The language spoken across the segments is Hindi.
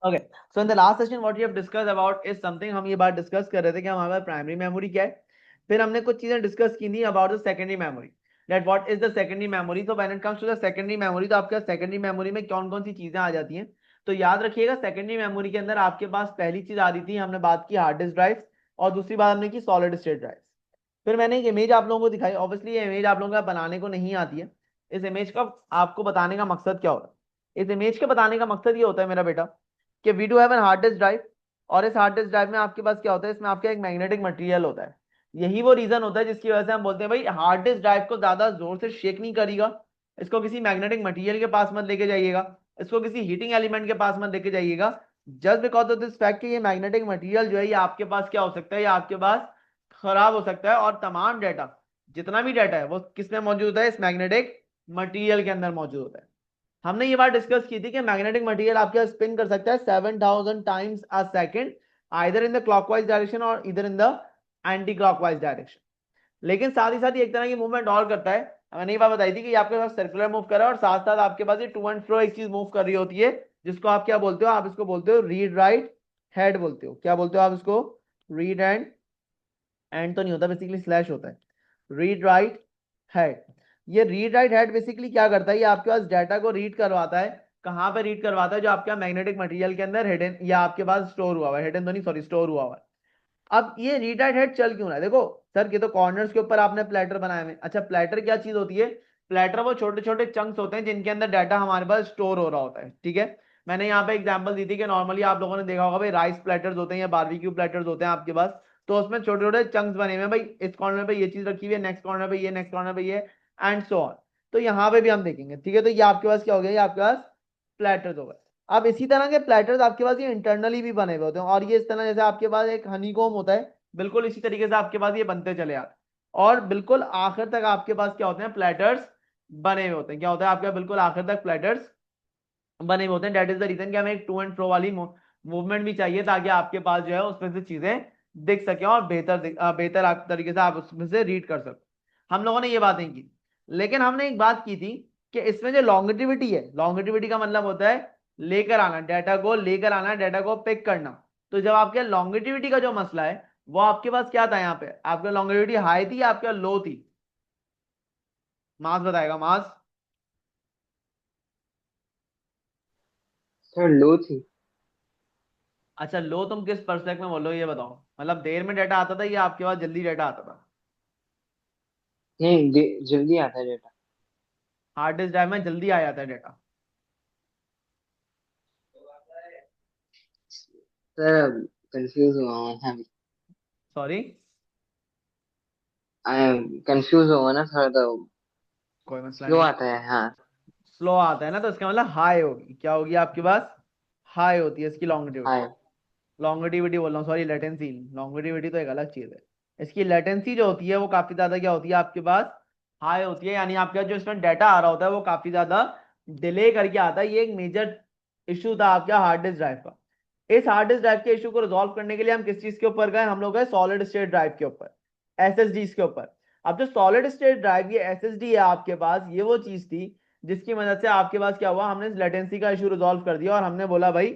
Okay, so in the last session what you have discuss about is something, हम ये बात डिस्कस कर रहे थे कि हमारे पास प्राइमरी मेमोरी क्या है, फिर हमने कुछ चीजें डिस्कस की थी about the secondary memory, that what is the secondary memory. तो when it comes to the secondary memory, तो आपके सेकेंडरी मेमोरी में कौन कौन सी चीजें आ जाती हैं। तो याद रखिएगा, सेकेंडरी मेमोरी के अंदर आपके पास पहली चीज आ रही थी, हमने बात की हार्ड डिस्क ड्राइव, और दूसरी बात हमने की सॉलिड स्टेट ड्राइव। फिर मैंने एक इमेज आप लोगों को दिखाई, ऑब्वियसली ये इमेज आप लोगों को बनाने को नहीं आती है। इस इमेज का आपको बताने का मकसद क्या होता है, इस इमेज के बताने का मकसद ये होता है मेरा बेटा, कि we do have an hard disk drive, और इस हार्ड डिस्क ड्राइव में आपके पास क्या होता है, इसमें आपका एक मैग्नेटिक मटेरियल होता है। यही वो रीजन होता है जिसकी वजह से हम बोलते हैं भाई हार्ड डिस्क ड्राइव को ज्यादा जोर से शेक नहीं करेगा, इसको किसी मैग्नेटिक मटेरियल के पास मत लेके जाइएगा, इसको किसी हीटिंग एलिमेंट के पास मत लेके जाइएगा, just because of this fact कि ये मैग्नेटिक मटेरियल जो है ये आपके पास क्या हो सकता है, ये आपके पास खराब हो सकता है, और तमाम डाटा, जितना भी डाटा है वो किस में मौजूद होता है, इस मैग्नेटिक मटेरियल के अंदर मौजूद होता है। हमने ये बात डिस्कस की थी कि मैग्नेटिक मटेरियल आपके स्पिन कर सकता है 7000 times a second, either in the clockwise direction और इधर in the anti clockwise direction. लेकिन साथ ही साथ ये एक तरह की मूवमेंट और करता है, मैंने ये बात बताई थी कि ये आपके पास सर्कुलर मूव कर रहा है, और साथ साथ आपके पास ये टू एंड फ्रो एक चीज मूव कर रही होती है, जिसको आप क्या बोलते हो, आप इसको बोलते हो रीड राइट हेड बोलते हो। क्या बोलते हो आप इसको, रीड एंड तो नहीं होता, बेसिकली स्लैश होता है, रीड राइट हेड। ये रीड राइट हेड बेसिकली क्या करता है, ये आपके पास डाटा को रीड करवाता है, कहाँ पे रीड करवाता है, जो आपका मैग्नेटिक मटेरियल के अंदर हिडन या आपके पास स्टोर हुआ हुआ है, हिडन तो नहीं सॉरी स्टोर हुआ हुआ है। अब ये रीड राइट हेड चल क्यों रहा है, देखो सर ये तो कॉर्नर्स के ऊपर आपने प्लेटर बनाए हुए, अच्छा प्लेटर क्या चीज होती है, प्लेटर वो छोटे छोटे चंक्स होते हैं जिनके अंदर डाटा हमारे पास स्टोर हो रहा होता है, ठीक है। मैंने यहाँ पे एग्जांपल दी थी कि नॉर्मली आप लोगों ने देखा होगा भाई राइस प्लेटर्स होते हैं या बारबेक्यू प्लेटर्स होते हैं आपके पास, तो उसमें छोटे छोटे चंक्स बने हुए हैं, भाई इस कॉर्नर पे ये चीज रखी हुई है, नेक्स्ट कॉर्नर पे ये, नेक्स्ट कॉर्नर पे ये, एंड सो ऑन। तो यहाँ पे भी हम देखेंगे, ठीक है। तो ये आपके पास क्या हो गया, ये आपके पास प्लेटर्स हो गए। अब इसी तरह के प्लेटर्स आपके पास ये इंटरनली भी बने हुए होते हैं, और ये इस तरह जैसे आपके पास एक हनीकॉम होता है, बिल्कुल इसी तरीके से आपके पास ये बनते चले आते हैं, और बिल्कुल आखिर तक आपके पास क्या होते हैं, प्लेटर्स बने हुए होते हैं। क्या होता है आपके बिल्कुल आखिर तक प्लेटर्स बने हुए होते हैं। दैट इज द रीजन कि हमें एक टू एंड फ्रो वाली मूवमेंट भी चाहिए, ताकि आपके पास जो है उसमें से चीजें दिख सके और बेहतर तरीके से आप उसमें से रीड कर सको। हम लोगों ने ये बातें की, लेकिन हमने एक बात की थी कि इसमें जो लॉन्गेटिविटी है, लॉन्गेटिविटी का मतलब होता है लेकर आना, डाटा को लेकर आना, डाटा को पिक करना। तो जब आपके लॉन्गेटिविटी का जो मसला है, वो आपके पास क्या था, यहाँ पे आपका लॉन्गेटिविटी हाई थी या आपका लो थी, मास बताएगा, मास। सर लो थी। अच्छा लो, तुम किस पर्सपेक्ट में बोलो ये बताओ, मतलब देर में डाटा आता था या आपके पास जल्दी डाटा आता था। नहीं, जल्दी आता है डेटा। हार्ड डिस्क ड्राइव में जल्दी आ जाता है डाटा। सर कंफ्यूज हुआ हूँ अभी। सॉरी, कंफ्यूज हुआ ना थोड़ा तो। कोई मसला स्लो नहीं। आता है, हाँ। स्लो आता है ना, तो इसका मतलब हाई होगी, क्या होगी आपके पास, हाई होती है इसकी लॉन्गिटिविटी। हाँ। लॉन्गिटिविटी बोल रहा हूँ, सॉरी लेटेंसी, लॉन्गिटिविटी तो एक अलग चीज है। इसकी लेटेंसी जो होती है वो काफी ज्यादा क्या होती है आपके पास, हाई होती है, यानी आपका जो इसमें डाटा आ रहा होता है वो काफी ज्यादा डिले करके आता है। ये एक मेजर इशू था आपका हार्ड डिस्क ड्राइव का। इस हार्ड डिस्क ड्राइव के इशू को रिजॉल्व करने के लिए हम किस चीज के ऊपर गए, हम लोग गए सॉलिड स्टेट ड्राइव के ऊपर, एसएसडी के ऊपर। अब जो सॉलिड स्टेट ड्राइव ये एसएसडी है आपके पास, ये वो चीज थी जिसकी मदद से आपके पास क्या हुआ, हमने इस लेटेंसी का इशू रिजॉल्व कर दिया, और हमने बोला भाई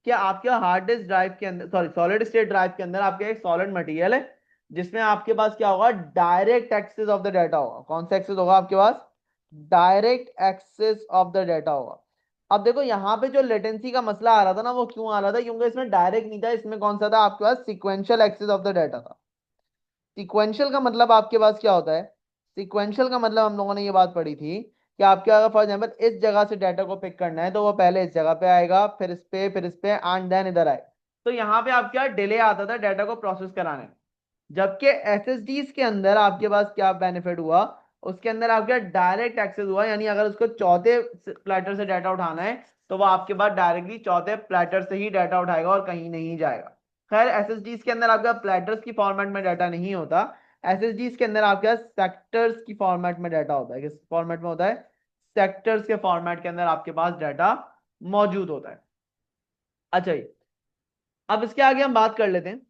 कि आपके हार्ड डिस्क ड्राइव के अंदर, सॉरी सॉलिड स्टेट ड्राइव के अंदर आपके एक सॉलिड मटेरियल है, जिसमें आपके पास क्या होगा, direct access of the data होगा। कौन सा एक्सेस होगा आपके पास, direct access of the data होगा। अब देखो यहाँ पे जो लेटेंसी का मसला आ रहा था ना, वो क्यों आ रहा था, क्योंकि इसमें डायरेक्ट नहीं था, इसमें कौन सा था आपके पास, sequential access of the data था। सिक्वेंशियल का मतलब आपके पास क्या होता है, सिक्वेंशियल का मतलब हम लोगों ने ये बात पढ़ी थी कि आपके अगर फॉर एग्जाम्पल इस जगह से डाटा को पिक करना है, तो वो पहले इस जगह पे आएगा, फिर इस पे एंड देन इधर आए। तो यहाँ पे आप क्या डिले आता था डाटा को प्रोसेस कराने में। जबकि एसएसडीज के अंदर आपके पास क्या बेनिफिट हुआ, उसके अंदर आपका डायरेक्ट एक्सेस हुआ, यानी अगर उसको चौथे प्लेटर से डाटा उठाना है, तो वो आपके पास डायरेक्टली चौथे प्लेटर से ही डाटा उठाएगा और कहीं नहीं जाएगा। खैर एसएसडीज के अंदर आपका प्लेटर्स की फॉर्मेट में डाटा नहीं होता, एसएसडीज के अंदर आपके पास सेक्टर्स की फॉर्मेट में डाटा होता है। किस फॉर्मेट में होता है, सेक्टर्स के फॉर्मेट के अंदर आपके पास डाटा मौजूद होता है। अच्छा जी, अब इसके आगे हम बात कर लेते हैं,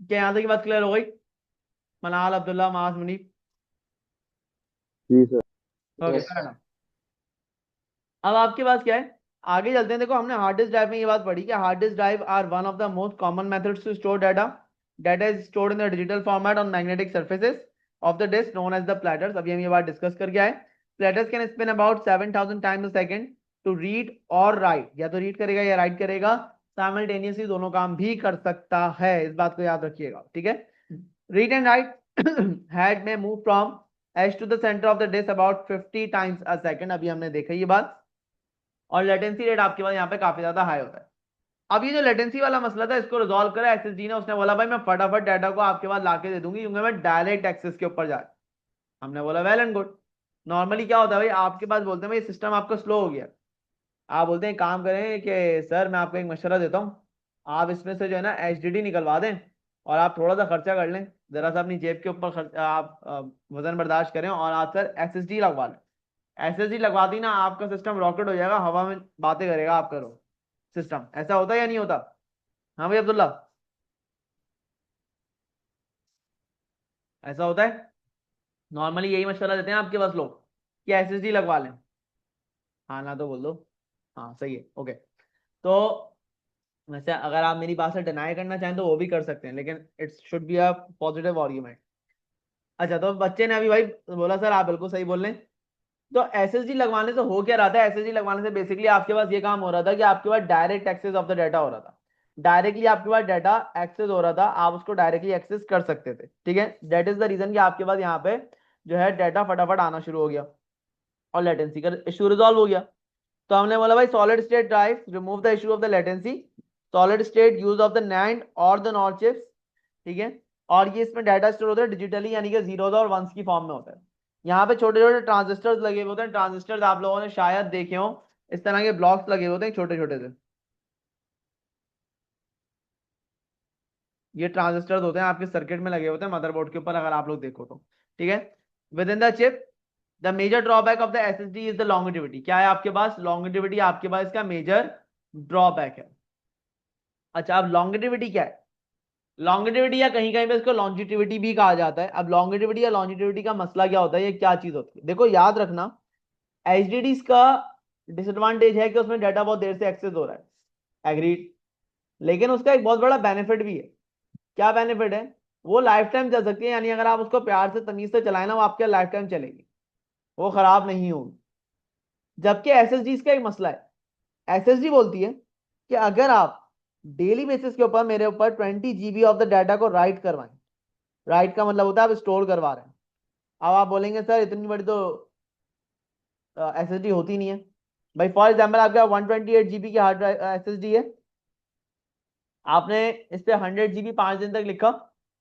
क्या यहां तक की बात क्लियर हो गई, मनाल अब्दुल्ला मास मुनीफ। जी sir. Okay yes fair sir. enough। अब आपके पास क्या है, आगे चलते हैं। देखो हमने हार्ड डिस्क ड्राइव में ये बात पढ़ी कि hard disk drive are one of the most common methods to store data. Data is stored in the digital format on magnetic surfaces of the disk known as the platters. अभी हम ये बात डिस्कस करके आए। Platters can spin about 7000 times a second to read और राइट। या तो रीड करेगा या राइट करेगा, साइमल्टेनियसली दोनों काम भी कर सकता है, इस बात को याद रखिएगा, ठीक है। रीड एंड राइट हेड में move from edge to the centre of the disk about 50 times a second. अभी हमने देखा ये बात। और लेटेंसी रेट आपके पास यहाँ पे काफी ज्यादा हाई होता है। अब ये जो लेटेंसी वाला मसला था इसको रिजॉल्व करा एसएसडी ने। उसने बोला भाई मैं फटाफट डाटा को आपके पास लाके दे दूंगी क्योंकि मैं डायरेक्ट एक्सेस के ऊपर जा। हमने बोला वेल एंड गुड। नॉर्मली क्या होता है भाई, आपके पास बोलते हैं भाई सिस्टम आपका स्लो हो गया। आप बोलते हैं काम करें कि सर मैं आपको एक मशवरा देता हूँ, आप इसमें से जो है ना एचडीडी निकलवा दें और आप थोड़ा सा खर्चा कर लें, जरा सा अपनी जेब के ऊपर आप वजन बर्दाश्त करें और आप सर एसएसडी लगवा लें। एसएसडी लगवा दी ना, आपका सिस्टम रॉकेट हो जाएगा, हवा में बातें करेगा आप करो सिस्टम। ऐसा होता है या नहीं होता? हाँ भाई अब्दुल्ला, ऐसा होता है। नॉर्मली यही मशवरा देते हैं आपके पास लोग कि एसएसडी लगवा लें। हाँ ना तो बोल दो। हाँ सही है, ओके। तो वैसे अगर आप मेरी बात से डिनाई करना चाहें तो वो भी कर सकते हैं, लेकिन it's should be a positive argument. अच्छा, तो बच्चे ने अभी भाई बोला सर आप बिल्कुल सही बोल रहे हैं। तो एसएसडी लगवाने से हो क्या रहा था? एसएसडी लगवाने से बेसिकली आपके पास ये काम हो रहा था कि आपके पास direct access of the data हो रहा था। डायरेक्टली आपके पास डाटा एक्सेस हो रहा था, आप उसको डायरेक्टली एक्सेस कर सकते थे, ठीक है। दैट इज द रीजन कि आपके पास यहाँ पे जो है डाटा फटाफट आना शुरू हो गया और लेटेंसी का इशू रिजॉल्व हो गया। तो हमने बोला भाई solid state drive remove the issue of the latency. Solid state use of the NAND और द नॉर चिप्स, ठीक है। और ये इसमें डाटा स्टोर होता है डिजिटली, यानी कि जीरोस और वंस की फॉर्म में होता है। यहाँ पे छोटे छोटे ट्रांजिस्टर्स लगे हुए होते हैं। ट्रांजिस्टर्स आप लोगों ने शायद देखे हो, इस तरह के ब्लॉक्स लगे होते हैं छोटे छोटे से। ये ट्रांजिस्टर्स होते हैं आपके सर्किट में लगे होते हैं मदरबोर्ड के ऊपर, अगर आप लोग देखो तो, ठीक है। Within the chip the major drawback of the SSD is the longevity. क्या है आपके पास? लॉन्गेटिविटी आपके पास इसका मेजर ड्रॉबैक है। अच्छा, अब लॉन्गेटिविटी क्या है? लॉन्गेटिविटी या कहीं कहीं पे इसको लॉन्जिटिविटी भी कहा जाता है। अब लॉन्गेटिविटी या लॉन्जिटिविटी का मसला क्या होता है, ये क्या चीज होती है? देखो याद रखना, एचडीडीज का डिसएडवांटेज है कि उसमें डाटा बहुत देर से एक्सेस हो रहा है, एग्रीड। लेकिन उसका एक बहुत बड़ा बेनिफिट भी है। क्या बेनिफिट है? वो लाइफ टाइम चल सकती है, यानी अगर आप उसको प्यार से तमीज से चलाए ना, वो आपके लाइफ टाइम चलेगी, वो खराब नहीं होगी। जबकि एसएसडी का एक मसला है। एसएसडी बोलती है कि अगर आप डेली बेसिस के ऊपर मेरे ऊपर 20 GB ऑफ द डाटा को राइट करवाएं, राइट का मतलब होता है आप स्टोर करवा रहे हैं। अब आप बोलेंगे सर इतनी बड़ी तो एसएसडी होती नहीं है। भाई फॉर एग्जाम्पल आपके 128 GB की हार्ड ड्राइव एसएसडी है, आपने इस पे 100 GB 5 दिन तक लिखा,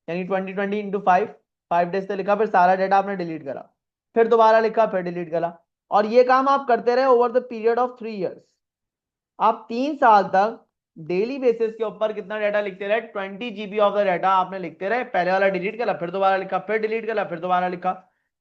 यानी 2020 × 5, 5 डेज तक लिखा, फिर सारा डाटा आपने डिलीट करा, फिर दोबारा लिखा, फिर डिलीट करा, और ये काम आप करते रहे over the period of 3 years. आप 3 साल तक डेली बेसिस के ऊपर कितना डाटा लिखते रहे? 20 GB ऑफ द डाटा आपने लिखते रहे, पहले वाला डिलीट करा, फिर दोबारा लिखा, फिर डिलीट करा, फिर दोबारा लिखा।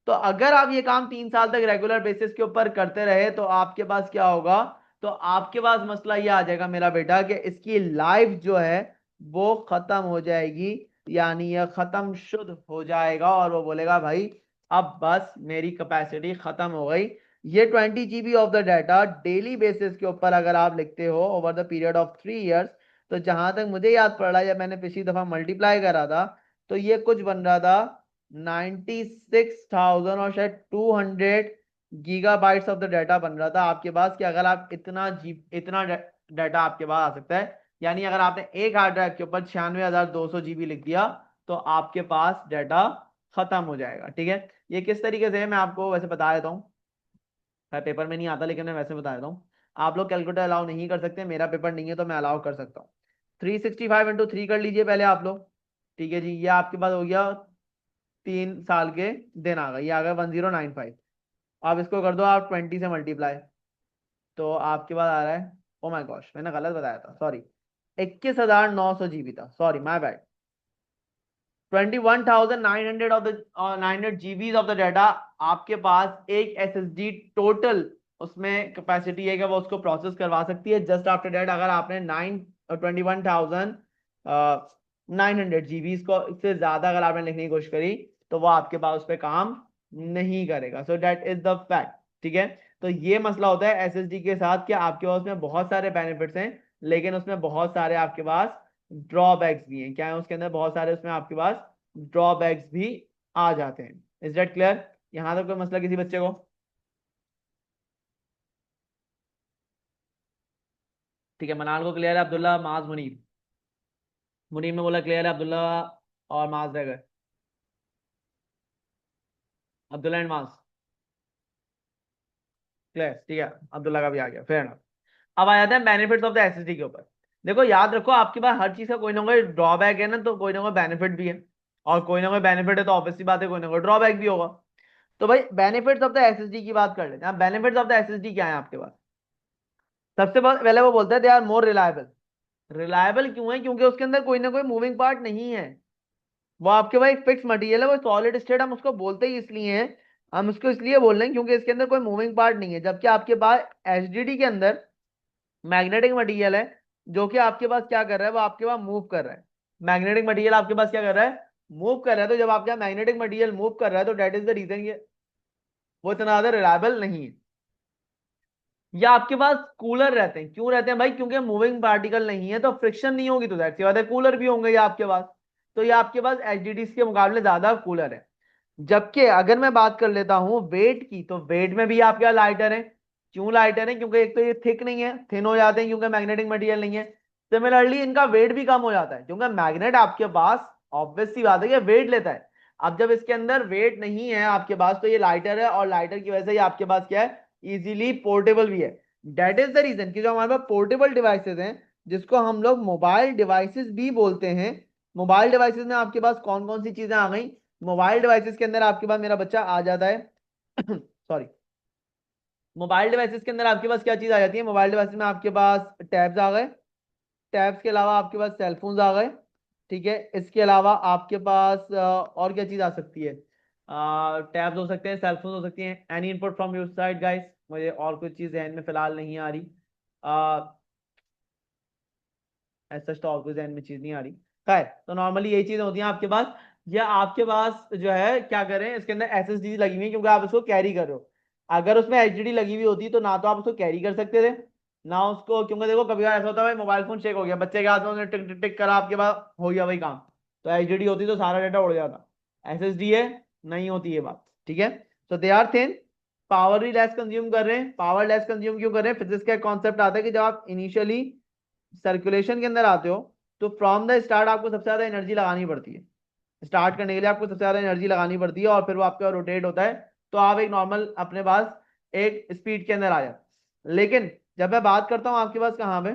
तो अगर आप ये काम 3 साल तक रेगुलर बेसिस के ऊपर करते रहे तो आपके पास क्या होगा? तो आपके पास मसला ये आ जाएगा मेरा बेटा कि इसकी लाइफ जो है वो खत्म हो जाएगी, यानी यह खत्म शुद्ध हो जाएगा और वो बोलेगा भाई अब बस मेरी कैपेसिटी खत्म हो गई। ये 20 GB of the data daily basis के ऊपर अगर आप लिखते हो over the period of 3 years, तो जहां तक मुझे याद पड़ रहा है, जब मैंने पिछली दफा मल्टीप्लाई करा था, तो ये कुछ बन रहा था 96,000 और शायद 200 GB ऑफ द डाटा बन रहा था आपके पास। कि अगर आप इतना डाटा आपके पास आ सकता है, यानी अगर आपने एक हार्ड ड्राइव के ऊपर 96,200 GB लिख दिया तो आपके पास डाटा खत्म हो जाएगा, ठीक है। ये किस तरीके से है मैं आपको वैसे बता देता हूँ। पेपर में नहीं आता लेकिन मैं वैसे बता देता हूँ। आप लोग कैलकुलेटर अलाउ नहीं कर सकते, मेरा पेपर नहीं है तो मैं अलाउ कर सकता हूँ। 365 × 3 कर लीजिए पहले आप लोग, ठीक है जी। ये आपके पास हो गया 3 साल के दिन आ गए, ये आ गया 1095। अब इसको कर दो आप 20 से मल्टीप्लाई, तो आपके पास आ रहा है, ओ माय गॉश मैंने गलत बताया था, सॉरी, 21,900 GB था, sorry my bad. 21,900 of the 900 GB of the data आपके पास एक एसएसडी टोटल उसमें कैपेसिटी है कि वो उसको प्रोसेस करवा सकती है। जस्ट आफ्टर डेट अगर आपने 21,900 GB को इससे ज्यादा अगर आपने लिखने की कोशिश करी तो वो आपके पास उस पर काम नहीं करेगा। So that is the fact, ठीक है। तो ये मसला होता है एसएसडी के साथ कि आपके पास में बहुत सारे बेनिफिट्स हैं, लेकिन उसमें बहुत सारे आपके पास ड्रॉबैक्स भी हैं। क्या है उसके अंदर? बहुत सारे उसमें आपके पास ड्रॉबैक्स भी आ जाते हैं। Is that clear? यहां तक कोई मसला किसी बच्चे को? ठीक है, मनाल को क्लियर है। अब्दुल्ला, माज, मुनीब। मुनीब ने बोला क्लियर है, अब्दुल्ला और माज रह गए। अब्दुल्ला एंड माज क्लियर? ठीक है, अब्दुल्ला का भी आ गया, फेयर एनफ। अब आ जाते हैं बेनिफिट्स ऑफ द एसएसडी के ऊपर। देखो याद रखो, आपके पास हर चीज का कोई ना कोई ड्रॉबैक है ना, तो कोई ना कोई बेनिफिट भी है, और कोई ना कोई बेनिफिट है तो ऑब्वियसली बात है कोई ना कोई ड्रॉबैक भी होगा। तो भाई बेनिफिट्स ऑफ द एसएसडी की बात कर लेते हैं। बेनिफिट्स ऑफ द एसएसडी क्या है आपके पास? सबसे पहले वो बोलते हैं they are more reliable. Reliable क्यों है? क्योंकि उसके अंदर कोई ना कोई मूविंग पार्ट नहीं है। वो आपके पास एक फिक्स मटेरियल है, वो सॉलिड स्टेट हम उसको बोलते ही इसलिए हैं, हम उसको इसलिए बोल रहे हैं क्योंकि इसके अंदर कोई मूविंग पार्ट नहीं है। जबकि आपके पास एचडीडी के अंदर मैग्नेटिक मटेरियल है, जो कि आपके पास क्या कर रहा है? वो आपके पास मूव कर रहा है। मैग्नेटिक मटेरियल आपके पास क्या कर रहा है? मूव कर रहा है। तो जब आपके मैग्नेटिक मटेरियल मूव कर रहा है तो डेट इज द रीजन ये वो इतना ज्यादा रिलायबल नहीं है। या आपके पास कूलर रहते हैं, क्यों रहते हैं भाई? क्योंकि मूविंग पार्टिकल नहीं है तो फ्रिक्शन नहीं होगी, तो जाहिर सी बात है कूलर भी होंगे ये आपके पास। तो ये आपके पास एचडीडी के मुकाबले ज्यादा कूलर है। जबकि अगर मैं बात कर लेता हूं वेट की, तो वेट में भी आपके लाइटर है। क्यों लाइटर है? क्योंकि एक तो ये थिक नहीं है, थिन हो जाते हैं क्योंकि मैग्नेटिक मटेरियल नहीं है। सिमिलरली इनका वेट भी कम हो जाता है क्योंकि मैग्नेट आपके पास ऑब्वियस सी बात है कि वेट लेता है। अब जब इसके अंदर वेट नहीं है आपके पास, तो ये लाइटर है, और लाइटर की वजह से ये आपके पास क्या है? इजीली पोर्टेबल भी है। डेट इज द रीजन कि जो हमारे पास पोर्टेबल डिवाइसेस हैं, जिसको हम लोग मोबाइल डिवाइसेस भी बोलते हैं। मोबाइल डिवाइसेस में आपके पास कौन कौन सी चीजें आ गई? मोबाइल डिवाइसेस के अंदर आपके पास मेरा बच्चा आ जाता है सॉरी, मोबाइल डिवाइसेस के अंदर आपके पास क्या चीज आ जाती है? मोबाइल डिवाइसेस में आपके पास टैब्स आ गए। टैब्स के अलावा आपके पास सेलफोन्स आ गए। ठीक है, इसके अलावा आपके पास और क्या चीज आ सकती है? टैब्स हो सकते हैं, सेलफोन हो सकती हैं। Any input from your side guys? मुझे और कुछ चीज ध्यान में फिलहाल नहीं आ रही। ऐसा तो और कोई ध्यान में चीज नहीं आ रही। खैर, तो नॉर्मली यही चीजें होती हैं आपके पास। या आपके पास जो है क्या करें, इसके अंदर एसएसडी लगी हुई है क्योंकि आप उसको कैरी कर रहे हो। अगर उसमें एचडीडी लगी हुई होती तो ना तो आप उसको कैरी कर सकते थे, ना उसको, क्योंकि देखो कभी ऐसा होता है भाई मोबाइल फोन चेक हो गया, बच्चे के हाथ में उसने टिक टिक टिक करा, आपके पास हो गया वही काम। तो एचडीडी होती तो सारा डाटा उड़ जाता। एसएसडी है, नहीं होती ये बात। ठीक है, तो दे आर थिन, पावर भी लेस कंज्यूम कर रहे हैं। पावर लेस कंज्यूम क्यों कर रहे हैं? फिजिक्स का कॉन्सेप्ट आता है कि जब आप इनिशियली सर्कुलेशन के अंदर आते हो, तो फ्रॉम द स्टार्ट आपको सबसे ज्यादा एनर्जी लगानी पड़ती है। स्टार्ट करने के लिए आपको सबसे ज्यादा एनर्जी लगानी पड़ती है, और फिर वो आपका रोटेट होता है, तो आप एक नॉर्मल अपने पास एक स्पीड के अंदर आ जाते। लेकिन जब मैं बात करता हूँ आपके पास कहाँ पे,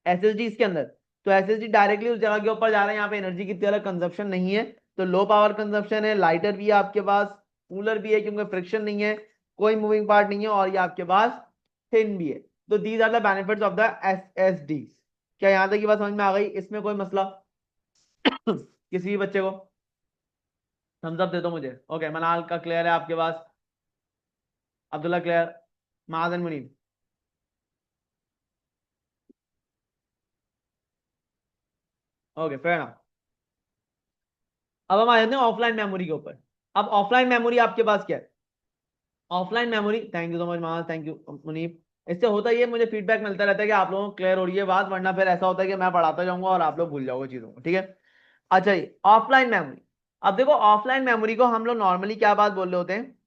एसएसडी के अंदर, तो एसएसडी डायरेक्टली उस जगह के ऊपर जा रहा है, यहाँ पे एनर्जी की तरह कंजप्शन नहीं है। तो लो पावर कंजप्शन है, लाइटर भी है आपके पास, कूलर भी है क्योंकि फ्रिक्शन नहीं है, कोई मूविंग पार्ट नहीं है, और ये आपके पास थिन भी है। तो these are the benefits of the SSD. क्या यहाँ तक की बात समझ में आ गई? इसमें कोई मसला किसी भी बच्चे को? थम्स अप दे दो मुझे। ओके, मनाल का क्लियर है आपके पास? Abdullah clear? Mahajan Munib? Okay, fair. अब हम आ जाते हैं ऑफलाइन मेमोरी के ऊपर। अब ऑफलाइन मेमोरी आपके पास क्या है? Offline memory, thank you so much महान, थैंक यू मुनीब। इससे होता ही है, मुझे फीडबैक मिलता रहता है कि आप लोगों को क्लियर हो रही है बात, वरना फिर ऐसा होता है कि मैं पढ़ाता जाऊंगा और आप लोग भूल जाओगे चीजों को। ठीक है, अच्छा जी, ऑफलाइन मेमोरी। अब देखो ऑफलाइन मेमोरी को हम लोग नॉर्मली क्या बात बोल रहे होते हैं?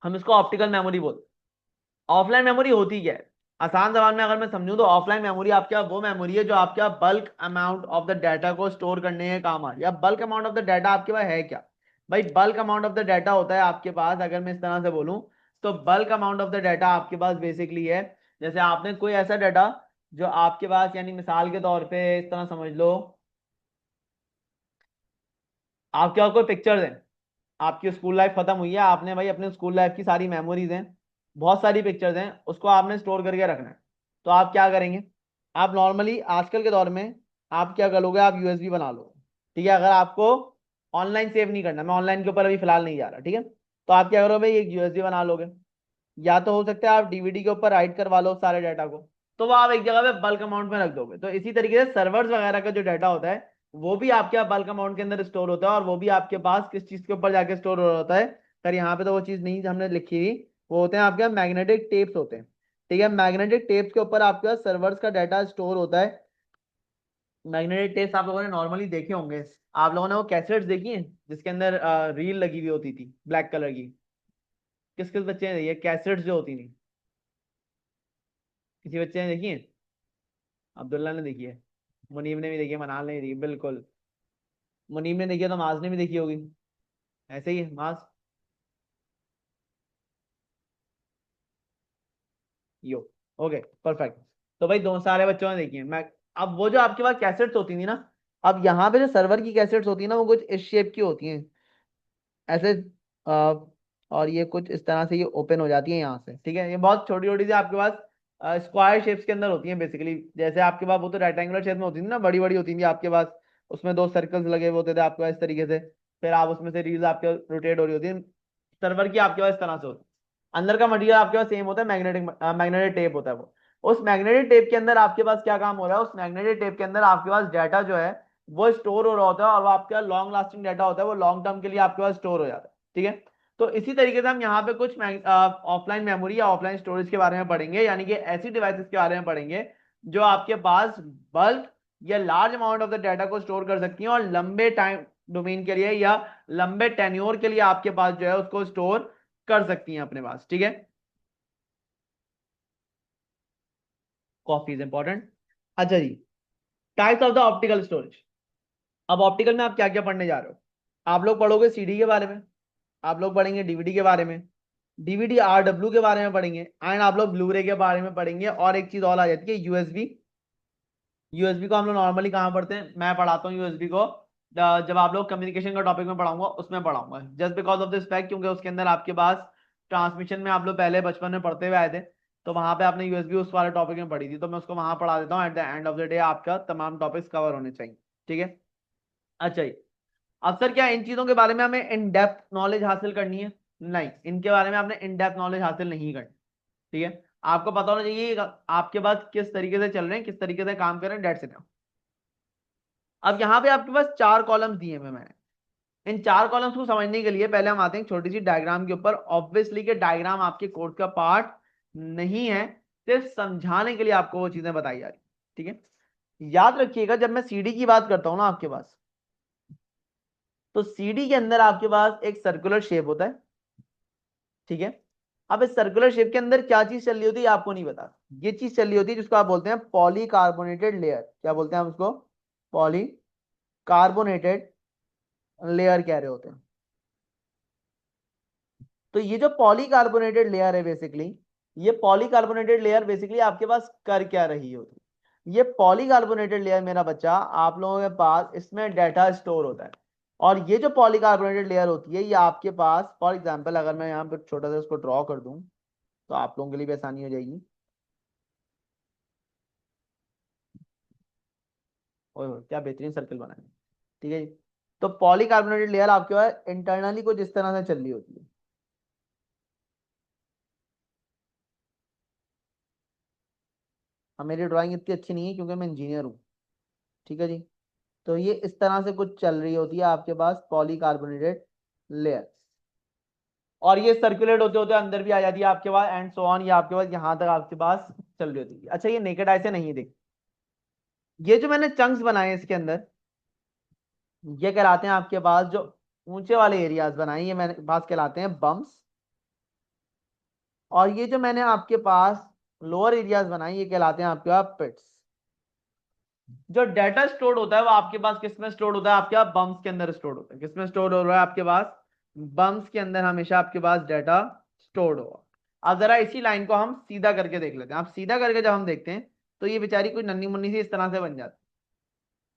हम इसको ऑप्टिकल मेमोरी बोलते हैं। ऑफलाइन मेमोरी होती क्या है? आसान जबान में अगर मैं समझूं तो ऑफलाइन मेमोरी आपका वो मेमोरी है जो आपका bulk amount of the data को स्टोर करने के काम आ रही है। अब bulk amount of the data आपके पास है क्या? भाई bulk amount of the data होता है आपके पास, अगर मैं इस तरह से बोलूं, तो bulk amount of the data आपके पास बेसिकली है, जैसे आपने कोई ऐसा डाटा जो आपके पास, यानी मिसाल के तौर पे इस तरह समझ लो, आपके पास कोई पिक्चर्स हैं, आपकी स्कूल लाइफ खत्म हुई है, आपने भाई अपने स्कूल लाइफ की सारी मेमोरीज हैं, बहुत सारी पिक्चर्स हैं, उसको आपने स्टोर करके रखना है। तो आप क्या करेंगे? आप नॉर्मली आजकल के दौर में आप क्या करोगे? आप यूएसबी बना लो। ठीक है, अगर आपको ऑनलाइन सेव नहीं करना, मैं ऑनलाइन के ऊपर अभी फिलहाल नहीं जा रहा, ठीक है, तो आप क्या करोगे? एक यूएसबी बना लोगे, या तो हो सकता है आप डीवीडी के ऊपर राइट करवा लो सारे डाटा को, तो वो आप एक जगह पे बल्क अमाउंट में रख दोगे। तो इसी तरीके से सर्वर्स वगैरह का जो डाटा होता है, वो भी आपके बल्क अमाउंट के अंदर स्टोर होता है, और वो भी आपके पास किस चीज के ऊपर जाके स्टोर हो रहा होता है? सर यहाँ पे तो वो चीज नहीं हमने लिखी हुई, वो होते हैं आपके मैग्नेटिक टेप्स होते हैं। ठीक है, मैग्नेटिक टेप्स के ऊपर आपके पास सर्वर्स का डाटा स्टोर होता है। मैग्नेटिक टेप्स आप लोगों ने नॉर्मली देखे होंगे। आप लोगों ने वो कैसेट्स देखी हैं जिसके अंदर रील लगी हुई होती थी ब्लैक कलर की? किस किस बच्चे ने देखी है कैसेट्स जो होती थी? किसी बच्चे ने देखी है? अब्दुल्ला ने देखी है, मुनीब ने भी देखी है, मनाल ने भी देखी है, बिल्कुल। मुनीब ने देखी है तो माज ने भी देखी होगी। ऐसे ही है माज। यो, ओके, परफेक्ट। तो भाई दो सारे बच्चों ने देखी है। मैं अब वो जो आपके पास कैसेट्स होती थी ना, अब यहाँ पे जो सर्वर की कैसेट्स होती है ना वो कुछ इस शेप की होती हैं, ऐसे। आ, और ये कुछ इस तरह से ये ओपन हो जाती है यहाँ से। ठीक है, ये बहुत छोटी छोटी सी आपके पास स्क्वायर शेप्स के अंदर होती हैं बेसिकली। जैसे आपके पास वो तो रेक्टेंगुलर शेप में होती थी ना, बड़ी बड़ी होती थी आपके पास, उसमें दो सर्कल्स लगे हुए होते थे आपके पास इस तरीके से। फिर आप उसमें से रील्स आपके रोटेट हो रही होती है। सर्वर की आपके पास इस तरह से होती है। अंदर का मटेरियल आपके पास सेम होता है, मैग्नेटिक टेप होता है वो। उस मैग्नेटिक टेप के अंदर आपके पास क्या काम हो रहा है, उस मैग्नेटिक टेप के अंदर आपके पास डाटा जो है वो स्टोर हो रहा होता है, और वो आपका लॉन्ग लास्टिंग डाटा होता है, वो लॉन्ग टर्म के लिए आपके पास स्टोर हो जाता है। ठीक है, तो इसी तरीके से हम यहाँ पे कुछ ऑफलाइन मेमोरी या ऑफलाइन स्टोरेज के बारे में पढ़ेंगे, यानी कि ऐसी डिवाइसेस के बारे में पढ़ेंगे जो आपके पास बल्क या large amount of the data को स्टोर कर सकती हैं, और लंबे टाइम डोमेन के लिए या लंबे टेन्योर के लिए आपके पास जो है उसको स्टोर कर सकती हैं अपने पास। ठीक है, कॉपी इज इंपॉर्टेंट। अच्छा जी, types of the optical storage. अब ऑप्टिकल में आप क्या क्या पढ़ने जा रहे हो? आप लोग पढ़ोगे सीडी के बारे में, आप लोग पढ़ेंगे डीवीडी के बारे में, डीवीडी आरडब्ल्यू के बारे में पढ़ेंगे, एंड आप लोग ब्लूरे के बारे में पढ़ेंगे, और एक चीज और आ जाती है यूएसबी। यूएसबी को हम लोग नॉर्मली कहाँ पढ़ते हैं? मैं पढ़ाता हूँ यूएसबी को जब आप लोग कम्युनिकेशन का टॉपिक में पढ़ाऊंगा उसमें पढ़ाऊंगा, just because of this fact, क्योंकि उसके अंदर आपके पास ट्रांसमिशन में आप लोग पहले बचपन में पढ़ते हुए आए थे, तो वहां पे आपने यूएसबी उस वाले टॉपिक में पढ़ी थी, तो मैं उसको वहां पढ़ा देता हूँ। At the end of the day आपका तमाम टॉपिक्स कवर होने चाहिए। ठीक है, अच्छा जी। अब सर क्या इन चीजों के बारे में हमें इन डेप्थ नॉलेज हासिल करनी है? नहीं, इनके बारे में आपने इन डेप्थ नॉलेज हासिल नहीं करनी। ठीक है, आपको पता होना चाहिए कि आपके पास किस तरीके से चल रहे हैं, किस तरीके से काम कर रहे हैं, डेट्स इट। अब यहाँ पे आपके पास चार कॉलम्स दिए हुए मैंने। इन चार कॉलम्स को समझने के लिए पहले हम आते हैं एक छोटी सी डायग्राम के ऊपर। ऑब्वियसली के डायग्राम आपके कोर्स का पार्ट नहीं है, सिर्फ समझाने के लिए आपको वो चीजें बताई जा रही। ठीक है, याद रखिएगा जब मैं सीडी की बात करता हूं ना आपके पास, तो सीडी के अंदर आपके पास एक सर्कुलर शेप होता है। ठीक है, अब इस सर्कुलर शेप के अंदर क्या चीज चल रही होती है आपको नहीं पता। ये चीज चल रही होती है जिसको आप बोलते हैं पॉलीकार्बोनेटेड लेयर। क्या बोलते हैं हम उसको? पॉलीकार्बोनेटेड लेयर कह रहे होते हैं। तो ये जो पॉलीकार्बोनेटेड लेयर है बेसिकली, ये पॉलीकार्बोनेटेड लेयर बेसिकली आपके पास कर क्या रही होती है? ये पॉलीकार्बोनेटेड लेयर मेरा बच्चा आप लोगों के पास इसमें डाटा स्टोर होता है। और ये जो पॉलीकार्बोनेटेड लेयर होती है ये आपके पास, फॉर एग्जांपल अगर मैं यहाँ पर छोटा सा इसको ड्रॉ कर दूं तो आप लोगों के लिए भी आसानी हो जाएगी। ओए होए, क्या बेहतरीन सर्कल बना है। ठीक है जी, तो पॉलीकार्बोनेटेड लेयर आपके पास इंटरनली कुछ इस तरह से चल रही होती है। अब मेरी ड्राइंग इतनी अच्छी नहीं है क्योंकि मैं इंजीनियर हूँ। ठीक है जी, तो ये इस तरह से कुछ चल रही होती है आपके पास पॉलीकार्बोनेटेड लेयर, और ये सर्कुलेट होते होते अंदर भी आ जाती है आपके पास, एंड सो ऑन, ये आपके पास यहाँ तक आपके पास चल रही होती है। अच्छा, ये नेकेड आई से नहीं देख, ये जो मैंने चंक्स बनाए हैं इसके अंदर, ये कहलाते हैं आपके पास जो ऊंचे वाले एरियाज बनाए ये मैंने पास कहलाते हैं बम्प्स। और ये जो मैंने आपके पास लोअर एरियाज बनाए ये कहलाते हैं आपके पास पिट्स। जो डाटा स्टोर होता है वो आपके पास किस में स्टोर होता है? आपके पास बम्स के अंदर स्टोर होता है। किस में स्टोर हो रहा है आपके पास? बम्स के अंदर हमेशा आपके पास डाटा स्टोर होगा। अब जरा इसी लाइन को हम सीधा करके देख लेते हैं। आप सीधा करके जब हम देखते हैं तो ये बेचारी कोई नन्ही मुन्नी सी इस तरह से बन जाती है।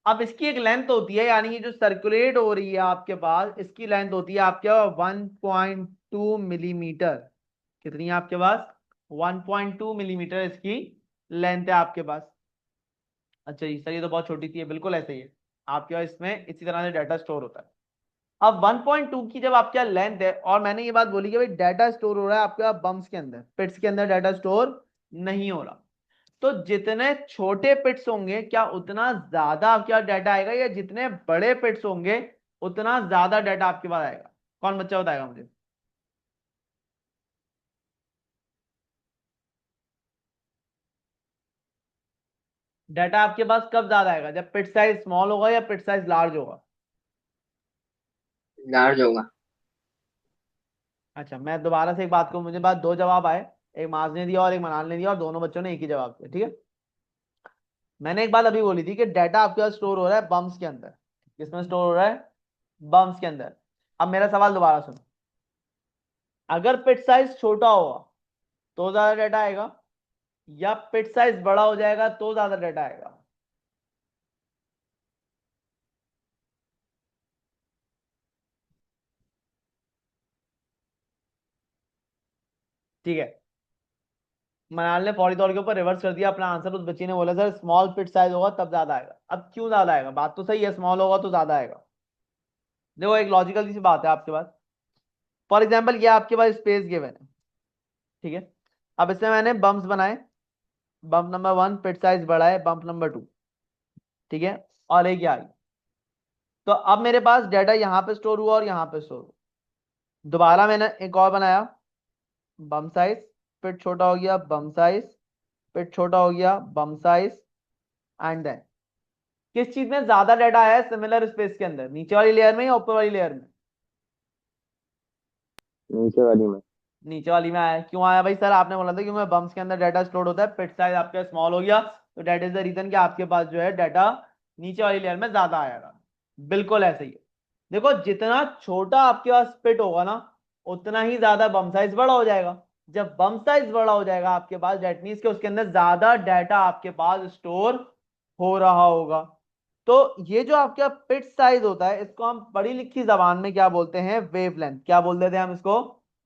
अब इसकी एक लेंथ होती है, यानी कि जो सर्कुलेट हो रही है आपके पास इसकी लेंथ होती है आपके 1.2 मिलीमीटर। कितनी है आपके पास? 1.2 मिलीमीटर इसकी लेंथ है आपके पास। अच्छा जी सर, ये तो बहुत छोटी सी है, बिल्कुल ऐसे ही है। आपके पास इसमें इसी तरह से डाटा स्टोर होता है। अब 1.2 की जब आपके लेंथ है, और मैंने ये बात बोली कि भाई डाटा स्टोर हो रहा है आपके पास बम्स के अंदर, पिट्स के अंदर डाटा स्टोर नहीं हो रहा, तो जितने छोटे पिट्स होंगे क्या उतना ज्यादा आपके पास डाटा आएगा, या जितने बड़े पिट्स होंगे उतना ज्यादा डाटा आपके पास आएगा? कौन बच्चा बताएगा मुझे? डाटा आपके पास कब ज्यादा आएगा, जब पिट साइज स्मॉल होगा या पिट साइज लार्ज होगा? लार्ज होगा। अच्छा, मैं दोबारा से एक बात को, मुझे बात दो जवाब आए, एक माज ने दिया और एक मनाल ने दिया, और दोनों बच्चों ने एक ही जवाब दिया, ठीक है। मैंने एक बात अभी बोली थी कि डाटा आपके पास स्टोर हो रहा है बम्स के अंदर। किसमें स्टोर हो रहा है? बम्स के अंदर। अब मेरा सवाल दोबारा सुनो, अगर पिट साइज छोटा होगा तो ज्यादा डाटा आएगा, या पिट साइज बड़ा हो जाएगा तो ज्यादा डाटा आएगा? ठीक है, मनाल ने फौरी तौर के ऊपर रिवर्स कर दिया अपना आंसर, उस बच्ची ने बोला सर स्मॉल पिट साइज होगा तब ज्यादा आएगा। अब क्यों ज्यादा आएगा? बात तो सही है, स्मॉल होगा तो ज्यादा आएगा। देखो एक लॉजिकल सी बात है आपके पास। फॉर एग्जाम्पल ये आपके पास स्पेस गिवन है, ठीक है। अब इसमें मैंने बम्प्स बनाए, बम्प नंबर 1 पिट साइज बड़ा है, बम्प नंबर 2, ठीक है, और एक ये आई। तो अब मेरे पास डाटा यहाँ पे स्टोर हुआ और यहाँ पे स्टोर हुआ। दोबारा मैंने एक और बनाया, बम साइज, फिर छोटा हो गया बम साइज, फिर छोटा हो गया बम साइज, एंड देन किस चीज में ज्यादा डाटा आया है सिमिलर स्पेस के अंदर, नीचे वाली लेयर में या ऊपर वाली लेयर में? नीचे वाली में। नीचे वाली में आया है। क्यों आया भाई? सर आपने बोला था क्योंकि बम्स के अंदर डाटा स्टोर होता है, पिट साइज आपका स्मॉल हो गया, तो डेट इज द रीजन कि आपके पास जो है डाटा नीचे वाली लेयर में ज्यादा आएगा। बिल्कुल ऐसे ही है। देखो जितना छोटा आपके पास पिट होगा ना, उतना ही ज्यादा बम साइज बड़ा हो जाएगा। जब बम साइज बड़ा हो जाएगा आपके पास, डेट मीन्स कि उसके अंदर ज्यादा डाटा आपके पास स्टोर हो रहा होगा। तो ये जो आपका पिट साइज होता है, इसको हम पढ़ी लिखी जबान में क्या बोलते हैं? वेवलेंथ। क्या बोल देते हैं हम इसको?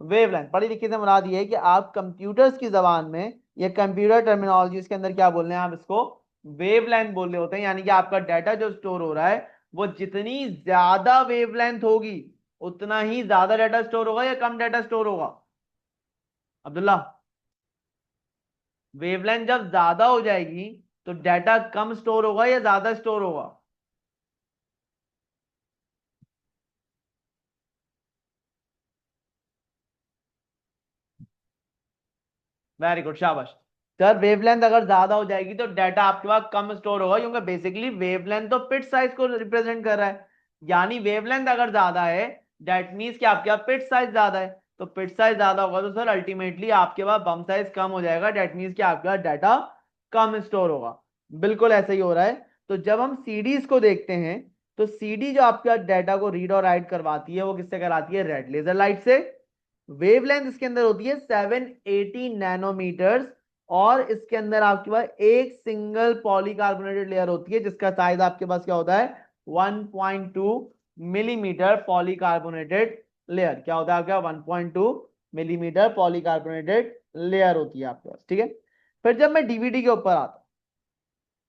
वेवलेंथ। पढ़ी लिखी से मुराद ये है कि आप कंप्यूटर्स की जबान में, ये कंप्यूटर टर्मिनोलॉजी के अंदर क्या बोल रहे हैं आप इसको? वेवलेंथ बोल रहे होते हैं। यानी कि आपका डाटा जो स्टोर हो रहा है, वो जितनी ज्यादा वेवलेंथ होगी उतना ही ज्यादा डाटा स्टोर होगा या कम डाटा स्टोर होगा? अब्दुल्ला, वेवलेंथ जब ज्यादा हो जाएगी तो डाटा कम स्टोर होगा या ज्यादा स्टोर होगा? वेरी गुड, शाबाश। सर वेवलेंथ अगर ज्यादा हो जाएगी तो डाटा आपके पास कम स्टोर होगा, क्योंकि बेसिकली वेवलेंथ तो पिट साइज को रिप्रेजेंट कर रहा है। यानी वेवलेंथ अगर ज्यादा है, दैट मीन्स कि आपके पास पिट साइज ज्यादा है। तो पिट साइज ज्यादा होगा तो सर अल्टीमेटली आपके पास बम साइज कम हो जाएगा, दैट मीन्स कि आपके पास डाटा कम स्टोर होगा। बिल्कुल ऐसा ही हो रहा है। तो जब हम सीडीज को देखते हैं, तो सीडी जो आपका डाटा को रीड और राइट करवाती है, वो किससे कराती है? रेड लेजर लाइट से। वेवलेंथ इसके अंदर होती है 780 नैनोमीटर्स, और इसके अंदर आपके पास एक सिंगल पॉलीकार्बोनेटेड लेयर होती है जिसका साइज आपके पास क्या होता है? 1.2 मिलीमीटर पॉलीकार्बोनेटेड लेयर। क्या होता है आपका? 1.2 मिलीमीटर पॉलीकार्बोनेटेड लेयर होती है आपके पास, ठीक है। फिर जब मैं डीवीडी के ऊपर आता हूं,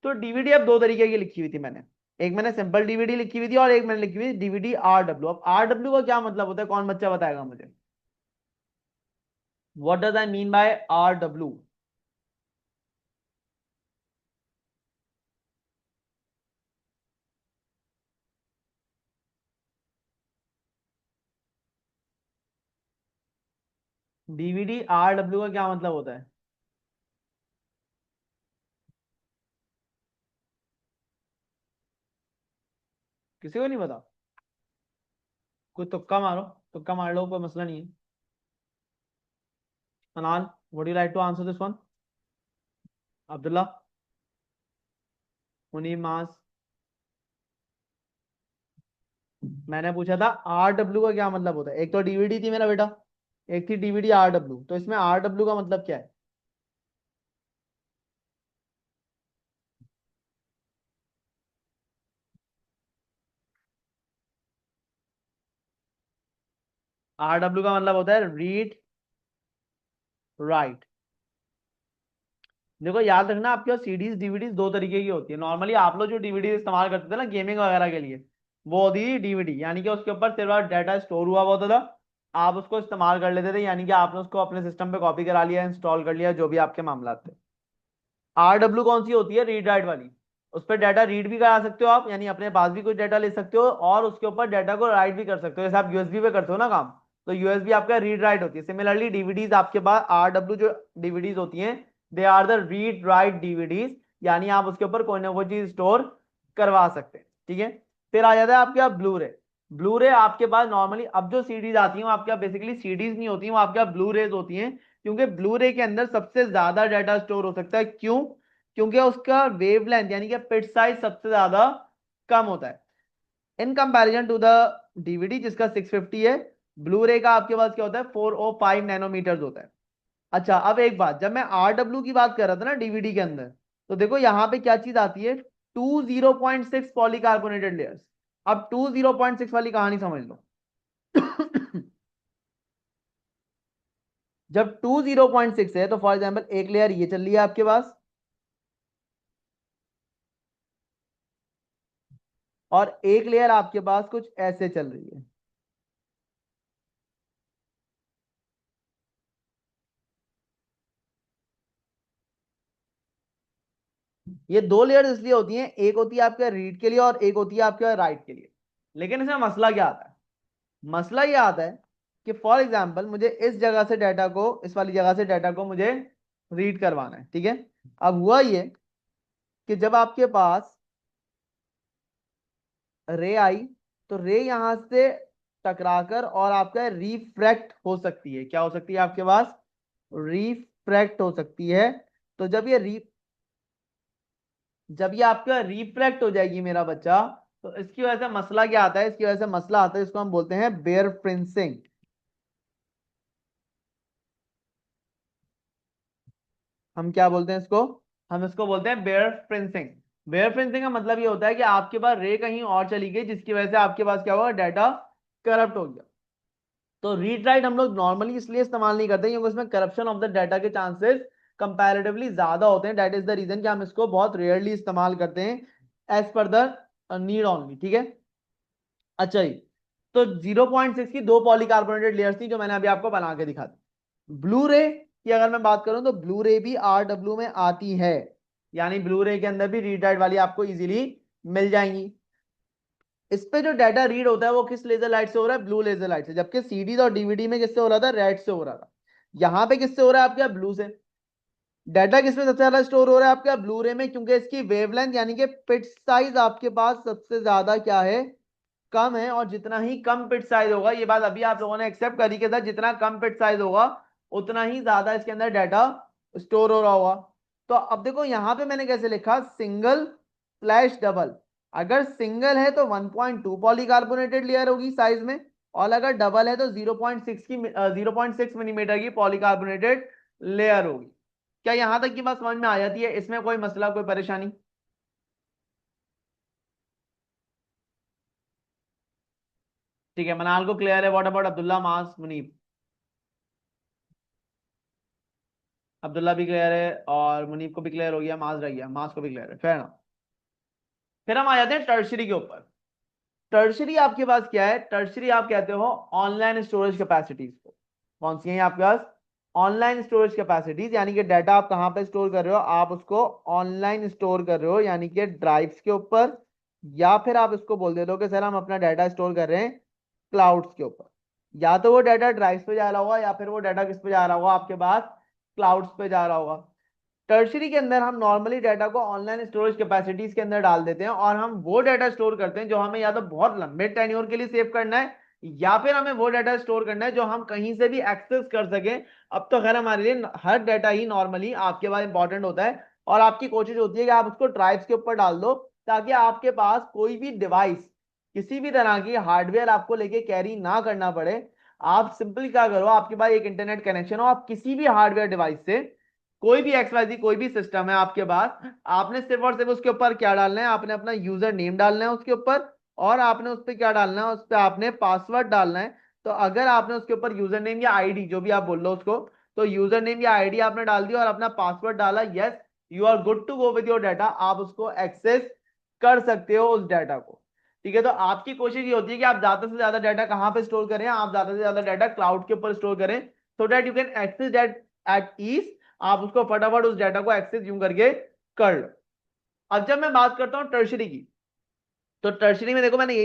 तो डीवीडी अब दो तरीके की लिखी हुई थी मैंने। एक मैंने सिंपल डीवीडी लिखी हुई थी और एक मैंने लिखी हुई थी डीवीडी आरडब्ल्यू। अब आरडब्ल्यू का क्या मतलब होता है? कौन बच्चा बताएगा मुझे? What does I mean by RW? DVD RW का क्या मतलब होता है? किसी को नहीं पता? कोई तुक्का मारो, तुक्का मार लो, कोई मसला नहीं है। अनान, would you like to answer this one? Abdullah, Munib, मास। मैंने पूछा था RW का क्या मतलब होता है। एक तो डीवीडी थी मेरा बेटा, एक थी डीवीडी RW। तो इसमें RW का मतलब क्या है? RW का मतलब होता है रीड राइट। देखो याद रखना, आपके पास सीडीज डीवीडीज दो तरीके की होती है। नॉर्मली आप लोग जो डीवीडी इस्तेमाल करते थे ना गेमिंग वगैरह के लिए, वो होती थी डीवीडी, यानी कि उसके ऊपर सिर्फ डाटा स्टोर हुआ हुआ होता था, आप उसको इस्तेमाल कर लेते थे। यानी कि आपने उसको अपने सिस्टम पे कॉपी करा लिया, इंस्टॉल कर लिया, जो भी आपके मामला थे। RW कौन सी होती है? रीड राइट वाली। उस पर डाटा रीड भी करा सकते हो आप, यानी अपने पास भी कुछ डाटा ले सकते हो, और उसके ऊपर डाटा को राइट भी कर सकते हो, जैसे आप यूएसबी पे करते हो ना काम। तो यूएसबी आपका रीड राइट होती है। सिमिलरली डीवीडीज आपके पास RW जो डीवीडीज होती हैं, they are the read write DVDs. यानी आप उसके ऊपर कोई ना कोई चीज स्टोर करवा सकते हैं, ठीक है। फिर आ जाता है आपके ब्लू रे। ब्लू रे आपके पास नॉर्मली अब जो सीडीज आती हैं वो आपके बेसिकली सीडीज नहीं होती हैं, वो आपके ब्लू रेज होती हैं, क्योंकि ब्लू रे के अंदर सबसे ज्यादा डाटा स्टोर हो सकता है। क्यों? क्योंकि उसका वेवलेंथ यानी कि पिट साइज सबसे ज्यादा कम होता है in comparison to the DVD जिसका 650 है। ब्लू रे का आपके पास क्या होता है, 405 नैनोमीटर होता है। अच्छा, अब एक बात, जब मैं आर की बात कर रहा था ना डीवीडी के अंदर, तो देखो यहाँ पे क्या चीज आती है, 20.6 पॉलीकार्बोनेटेड लेयर्स। अब 20.6 वाली कहानी समझ लो। जब 20.6 है तो फॉर एग्जाम्पल एक लेयर ये चल रही है आपके पास, और एक लेयर आपके पास कुछ ऐसे चल रही है। ये दो लेयर इसलिए होती हैं, एक होती है आपके रीड के लिए और एक होती है आपके राइट के लिए। लेकिन इसमें मसला क्या आता है? मसला ये आता है कि फॉर एग्जाम्पल मुझे इस जगह से डाटा को, इस वाली जगह से डाटा को मुझे रीड करवाना है, ठीक है। अब हुआ ये कि जब आपके पास रे आई, तो रे यहां से टकराकर और आपका रिफ्रैक्ट हो सकती है। क्या हो सकती है आपके पास? रिफ्रैक्ट हो सकती है। तो जब ये आपका रिफ्रैक्ट हो जाएगी मेरा बच्चा, तो इसकी वजह से मसला क्या आता है, इसकी वजह से मसला आता है, इसको हम बोलते हैं बेयर प्रिंसिंग। हम क्या बोलते हैं इसको? हम इसको बोलते हैं बेयर प्रिंसिंग। बेयर प्रिंसिंग का मतलब ये होता है कि आपके पास रे कहीं और चली गई जिसकी वजह से आपके पास क्या हुआ, डाटा करप्ट हो गया। तो रीड राइट हम लोग नॉर्मली इसलिए इस्तेमाल नहीं करते क्योंकि उसमें करप्शन ऑफ द डाटा के चांसेस कंपैरेटिवली ज्यादा होते हैं। दैट इज द रीजन कि हम इसको बहुत रेयरली इस्तेमाल करते हैं as per the need only, ठीक है। अच्छा जी, तो 0.6 की दो पॉलीकार्बोनेटेड लेयर्स थी जो मैंने अभी आपको बना के दिखा दी। ब्लू रे की अगर मैं बात करूं तो ब्लू रे भी आर में आती है, यानी ब्लू रे के अंदर भी रीड राइट वाली आपको इजीली मिल जाएंगी। इस पे जो डाटा रीड होता है वो किस लेजर लाइट से हो रहा है? ब्लू लेजर लाइट से। जबकि सीडीज और डीवीडी में किससे हो रहा था? रेड से हो रहा था। यहाँ पे किससे हो रहा है आपका? ब्लू से। डाटा किसमें सबसे ज्यादा स्टोर हो रहा है आपका? ब्लू रे में, क्योंकि इसकी वेवलेंथ यानी कि पिट साइज आपके पास सबसे ज्यादा क्या है, कम है। और जितना ही कम पिट साइज होगा, ये बात अभी आप लोगों ने एक्सेप्ट करी के साथ, जितना कम पिट साइज होगा उतना ही ज्यादा इसके अंदर डाटा स्टोर हो रहा होगा। तो अब देखो यहाँ पे मैंने कैसे लिखा, सिंगल स्लैश डबल। अगर सिंगल है तो 1.2 पॉलीकार्बोनेटेड लेयर होगी साइज में, और अगर डबल है तो 0.6 की 0.6 मिलीमीटर की पॉलीकार्बोनेटेड लेयर होगी। क्या यहां तक की बात समझ में आ जाती है? इसमें कोई मसला, कोई परेशानी? ठीक है, मनाल को क्लियर है। व्हाट अबाउट अब्दुल्ला, मास, मुनीब? अब्दुल्ला भी क्लियर है और मुनीब को भी क्लियर हो गया, मास रह गया, मास को भी क्लियर है, फेयर ना। फिर हम आ जाते हैं टर्शरी के ऊपर। टर्शरी आपके पास क्या है? टर्शरी आप कहते हो ऑनलाइन स्टोरेज कैपेसिटीज को। कौन सी है आपके पास? ऑनलाइन स्टोरेज कैपेसिटीज, यानी कि डाटा आप कहां पे स्टोर कर रहे हो? आप उसको ऑनलाइन स्टोर कर रहे हो, यानी कि ड्राइव्स के ऊपर, या फिर आप इसको बोल देते हो कि सर हम अपना डाटा स्टोर कर रहे हैं क्लाउड्स के ऊपर। या तो वो डाटा ड्राइव्स पे जा रहा होगा, या फिर वो डाटा किस पे जा रहा होगा आपके पास? क्लाउड्स पे जा रहा होगा। टर्शरी के अंदर हम नॉर्मली डाटा को ऑनलाइन स्टोरेज कैपेसिटीज के अंदर डाल देते हैं, और हम वो डाटा स्टोर करते हैं जो हमें या तो बहुत लंबे टेन्योर के लिए सेव करना है, या फिर हमें वो डाटा स्टोर करना है जो हम कहीं से भी एक्सेस कर सकें। अब तो खैर हमारे लिए हर डाटा ही नॉर्मली आपके पास इंपॉर्टेंट होता है, और आपकी कोशिश होती है कि आप उसको ड्राइव्स के ऊपर डाल दो, ताकि आपके पास कोई भी डिवाइस, किसी भी तरह की हार्डवेयर आपको लेके कैरी ना करना पड़े। आप सिंपली क्या करो, आपके पास एक इंटरनेट कनेक्शन हो, आप किसी भी हार्डवेयर डिवाइस से, कोई भी XYZ कोई भी सिस्टम है आपके पास, आपने सिर्फ और सिर्फ उसके ऊपर क्या डालना है, आपने अपना यूजर नेम डालना है उसके ऊपर, और आपने उस पर क्या डालना है, उस पर आपने पासवर्ड डालना है। तो अगर आपने उसके ऊपर यूजर नेम या आईडी जो भी आप बोल लो उसको, तो यूजर नेम या आईडी आपने डाल दिया और अपना पासवर्ड डाला, yes, you are good to go with your data. आप उसको एक्सेस कर सकते हो उस डाटा को, ठीक है। तो आपकी कोशिश ये होती है कि आप ज्यादा से ज्यादा डाटा कहां पे स्टोर करें? आप ज्यादा से ज्यादा डाटा क्लाउड के ऊपर स्टोर करें, so that you can access that at ease. आप उसको फटाफट उस डाटा को एक्सेस यूं करके कर लो। अब जब मैं बात करता हूं टर्शरी की, तो टर्शरी में देखो मैंने यही